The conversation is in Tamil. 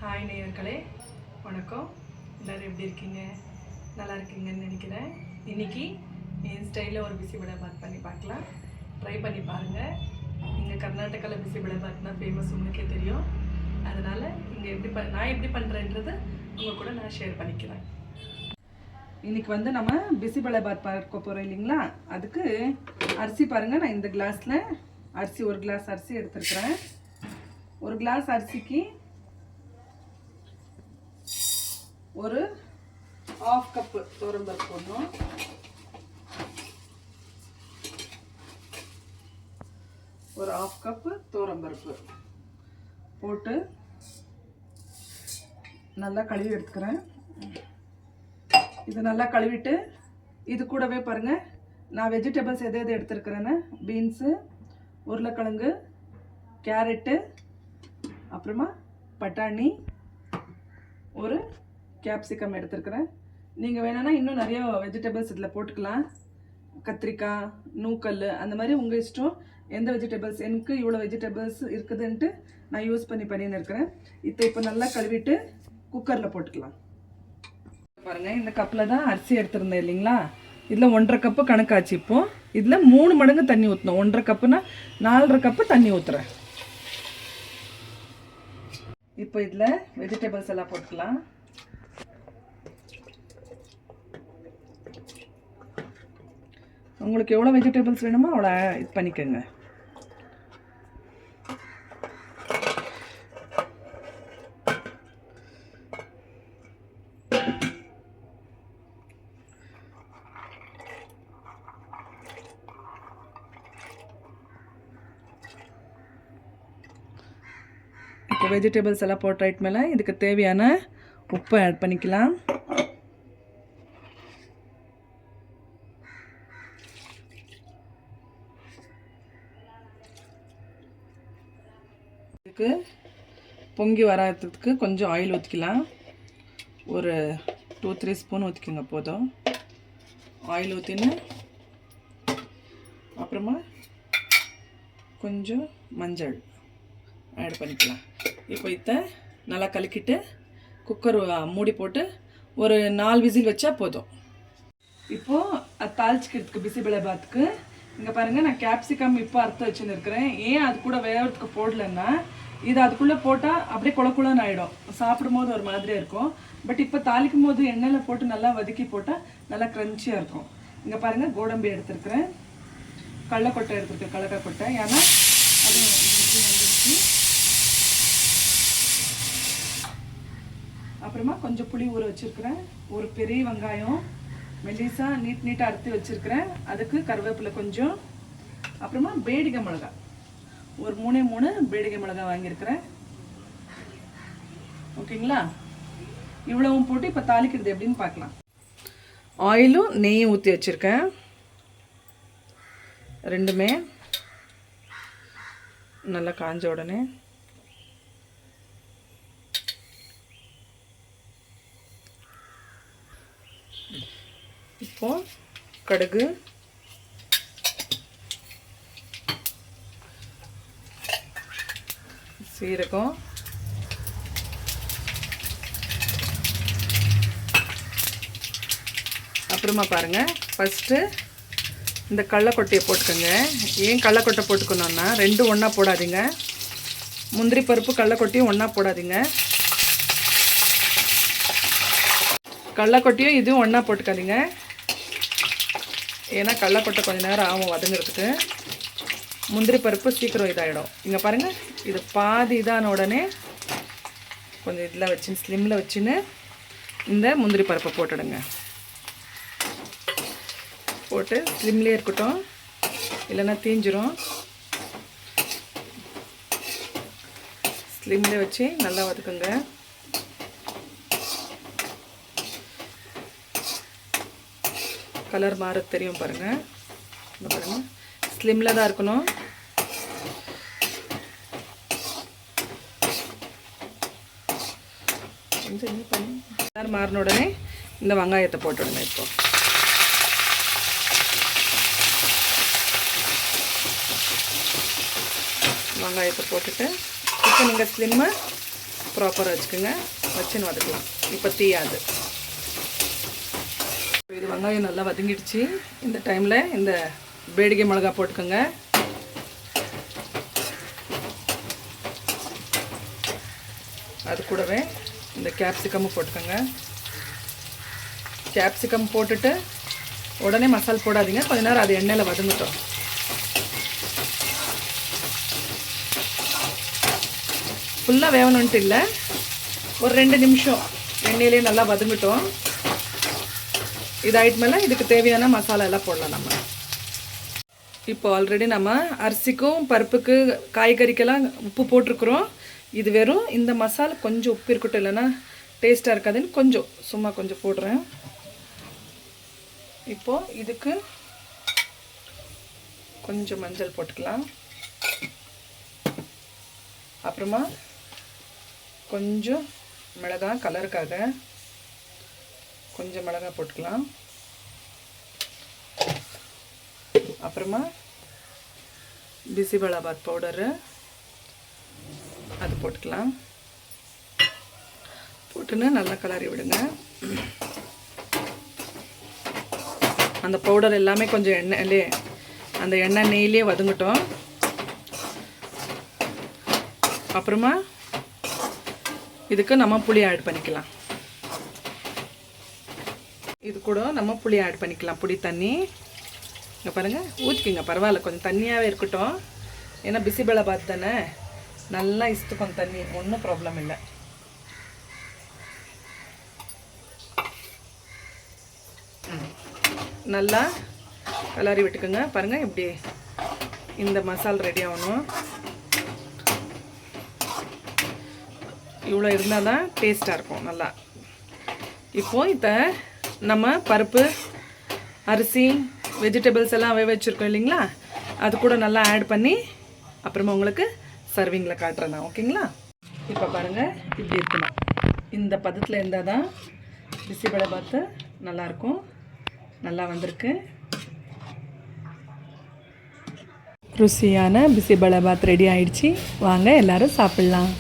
ஹாய் நேயர்களே, வணக்கம். எல்லோரும் எப்படி இருக்கீங்க? நல்லா இருக்கீங்கன்னு நினைக்கிறேன். இன்றைக்கி என் ஸ்டைலில் ஒரு பிசிபெலாபாத் பண்ணி பார்க்கலாம். ட்ரை பண்ணி பாருங்கள். இங்கே கர்நாடகாவில் பிசிபெலாபாத்னா ஃபேமஸ், உங்களுக்கே தெரியும். அதனால் இங்கே நான் எப்படி பண்ணுறேன்றது உங்கள் கூட நான் ஷேர் பண்ணிக்கிறேன். இன்றைக்கி நம்ம பிசிபெலாபாத் பார்க்க போகிறோம் இல்லைங்களா? அதுக்கு அரிசி பாருங்கள். நான் இந்த கிளாஸில் அரிசி, ஒரு கிளாஸ் அரிசி எடுத்துருக்குறேன். ஒரு கிளாஸ் அரிசிக்கு ஒரு 1/2 கப்பு துவரம்பருப்பு போடணும். ஒரு 1/2 கப்பு துவரம்பருப்பு போட்டு நல்லா கழுவி எடுத்துக்கிறேன். இது நல்லா கழுவிட்டு இது கூடவே பாருங்கள், நான் வெஜிடபிள்ஸ் எது எது எடுத்துருக்கிறேன்னு பீன்ஸு, உருளைக்கிழங்கு, கேரட்டு, அப்புறமா பட்டாணி, ஒரு கேப்சிகம் எடுத்துருக்கிறேன். நீங்கள் வேணும்னா இன்னும் நிறைய வெஜிடபிள்ஸ் இதில் போட்டுக்கலாம். கத்திரிக்காய், நூக்கல், அந்த மாதிரி உங்கள் இஷ்டம். எந்த வெஜிடபிள்ஸ், எனக்கு இவ்வளோ வெஜிடபிள்ஸ் இருக்குதுன்ட்டு நான் யூஸ் பண்ணின்னு இருக்கிறேன். இப்போ நல்லா கழுவிட்டு குக்கரில் போட்டுக்கலாம். பாருங்கள், இந்த கப்பில் தான் அரிசி எடுத்துருந்தேன் இல்லைங்களா? இதில் 1.5 கப்பு கணக்காச்சு. இப்போது இதில் 3 மடங்கு தண்ணி ஊற்றணும். 1.5 கப்புனா 4.5 கப்பு தண்ணி ஊற்றுறேன். இப்போ இதில் வெஜிடபிள்ஸ் எல்லாம் போட்டுக்கலாம். உங்களுக்கு எவ்வளோ வெஜிடபிள்ஸ் வேணுமோ அவ்வளோ இது பண்ணிக்கோங்க. இப்போ வெஜிடபிள்ஸ் எல்லாம் போட்ட ரைட் மேலே இதுக்கு தேவையான உப்பை ஆட் பண்ணிக்கலாம். இதுக்கு பொங்கி வராதுக்கு கொஞ்சம் ஆயில் ஊற்றிக்கலாம். ஒரு 2-3 ஸ்பூன் ஊற்றிக்கோங்க போதும். ஆயில் ஊற்றின்னு அப்புறமா கொஞ்சம் மஞ்சள் ஆட் பண்ணிக்கலாம். இப்போ இதை நல்லா கலக்கிட்டு குக்கர் மூடி போட்டு ஒரு 4 விசில் வச்சா போதும். இப்போது அது தாளிச்சிக்கிறதுக்கு பிசிபெலாபாத்துக்கு இங்கே பாருங்கள், நான் கேப்சிகம் இப்போ அறுத்து வச்சுன்னு இருக்கிறேன். ஏன் அது கூட வேகிறதுக்கு போடலன்னா, இது அதுக்குள்ளே போட்டால் அப்படியே குழக்குழன்னு ஆகிடும், சாப்பிடும்போது ஒரு மாதிரியாக இருக்கும். பட் இப்போ தாளிக்கும் போது எண்ணெயில் போட்டு நல்லா வதக்கி போட்டால் நல்லா க்ரன்ச்சியாக இருக்கும். இங்கே பாருங்கள், கோடம்பு எடுத்துருக்கிறேன், கடலக்கொட்டை எடுத்துருக்கேன், கடலக்கொட்டை. ஏன்னா அது வந்துருச்சு. அப்புறமா கொஞ்சம் புளி ஊற வச்சுருக்கிறேன். ஒரு பெரிய வெங்காயம் மெல்லிசாக நீட்டாக அறுத்து வச்சுருக்கிறேன். அதுக்கு கருவேப்பிலை கொஞ்சம், அப்புறமா பேடிகை மிளகாய் ஒரு 3 பேடிகை மிளகாய் வாங்கியிருக்கிறேன். ஓகேங்களா? இவ்வளவும் போட்டு இப்போ தாளிக்கிறது எப்படின்னு பார்க்கலாம். ஆயிலும் நெய்யும் ஊற்றி வச்சுருக்கேன். ரெண்டுமே நல்லா காஞ்ச உடனே இப்போ கடுகு, சீரகம், அப்புறமா பாருங்கள், ஃபஸ்ட்டு இந்த கடலக்கொட்டையை போட்டுக்கோங்க. ஏன் கடலக்கொட்டை போட்டுக்கணுன்னா, ரெண்டும் ஒன்றா போடாதீங்க. முந்திரி பருப்பு கடலக்கொட்டையும் ஒன்றா போடாதீங்க. கடலக்கொட்டையும் இதுவும் ஒன்றா போட்டுக்காதீங்க. ஏன்னா கடலக்கொட்டை கொஞ்சம் நேரம் ஆகும் வதங்கிறதுக்கு. முந்திரி பருப்பு சீக்கிரம் இதாகிடும். இங்கே பாருங்கள், இது பாதி இதான உடனே கொஞ்சம் இதில் வச்சு ஸ்லிம்மில் வச்சுன்னு இந்த முந்திரி பருப்பை போட்டுடுங்க. போட்டு ஸ்லிம்லேயே இருக்கட்டும், இல்லைன்னா தீஞ்சிரும். ஸ்லிம்லேயே வச்சு நல்லா வதக்குங்க. கலர் மாற தெரியும் பாருங்கள். இந்த பாருங்கள், ஸ்லிம்மில் தான் இருக்கணும். கொஞ்சம் என்ன பண்ணி கலர் மாறின உடனே இந்த வெங்காயத்தை போட்டுவிடுங்க. இப்போ வெங்காயத்தை போட்டுட்டு இப்போ நீங்கள் ஸ்லிம்மை ப்ராப்பராக வச்சுக்கோங்க, வச்சுன்னு வதக்கலாம். இப்போ தீயாது. இது வெங்காயம் நல்லா வதங்கிடுச்சு. இந்த டைமில் இந்த பேடிகை மிளகா போட்டுக்கோங்க. அது கூடவே இந்த கேப்சிகமும் போட்டுக்கோங்க. கேப்சிகம் போட்டுட்டு உடனே மசால் போடாதீங்க, கொஞ்ச நேரம் அது எண்ணெயில் வதங்கட்டும். ஃபுல்லாக வேகணுன்ட்டு இல்லை, ஒரு 2 நிமிஷம் எண்ணெயிலே நல்லா வதங்கட்டும். இதாயிட்டு மேலே இதுக்கு தேவையான மசாலா எல்லாம் போடலாம் நம்ம. இப்போ ஆல்ரெடி நம்ம அரிசிக்கும் பருப்புக்கு காய்கறிக்கெல்லாம் உப்பு போட்டிருக்குறோம். இது வெறும் இந்த மசாலா கொஞ்சம் உப்பு இருக்கட்டும், இல்லைன்னா டேஸ்ட்டாக இருக்காதுன்னு கொஞ்சம் சும்மா கொஞ்சம் போடுறேன். இப்போது இதுக்கு கொஞ்சம் மஞ்சள் போட்டுக்கலாம். அப்புறமா கொஞ்சம் மிளகாய் கலருக்காக கொஞ்சம் மிளகாய் போட்டுக்கலாம். அப்புறமா பிசிபெலாபாத் பவுடரு அது போட்டுக்கலாம். போட்டுன்னு நல்லா கிளறி விடுங்க. அந்த பவுடர் எல்லாமே கொஞ்சம் எண்ணெயிலே, அந்த எண்ணெய் நெய்யிலே வதங்கட்டும். அப்புறமா இதுக்கு நம்ம புளி ஆட் பண்ணிக்கலாம். இது கூட நம்ம புளி ஆட் பண்ணிக்கலாம், புளி தண்ணி. இங்கே பாருங்கள், ஊற்றிக்கிங்க, பரவாயில்ல, கொஞ்சம் தண்ணியாகவே இருக்கட்டும். ஏன்னா பிசிபெலாபாத் தானே, நல்லா இஷ்டக்கும் தண்ணி, ஒன்றும் ப்ராப்ளம் இல்லை. நல்லா கிளறி விட்டுக்குங்க. பாருங்கள் இப்படி இந்த மசால் ரெடி ஆகணும். இவ்வளோ இருந்தால் தான் டேஸ்ட்டாக இருக்கும் நல்லா. இப்போது இதை நம்ம பருப்பு, அரிசி, வெஜிடபிள்ஸ் எல்லாம் வேக வச்சுருக்கோம் இல்லைங்களா, அது கூட நல்லா ஆட் பண்ணி அப்புறமா உங்களுக்கு சர்விங்கில் காட்டுறேன் நான். ஓகேங்களா? இப்போ பாருங்கள் இப்படி இருக்கணும். இந்த பதத்தில் இருந்தால் தான் பிசிபெலாபாத் நல்லாயிருக்கும். நல்லா வந்திருக்கு. ருசியான பிசிபெலாபாத் ரெடி ஆயிடுச்சு. வாங்க எல்லோரும் சாப்பிட்லாம்.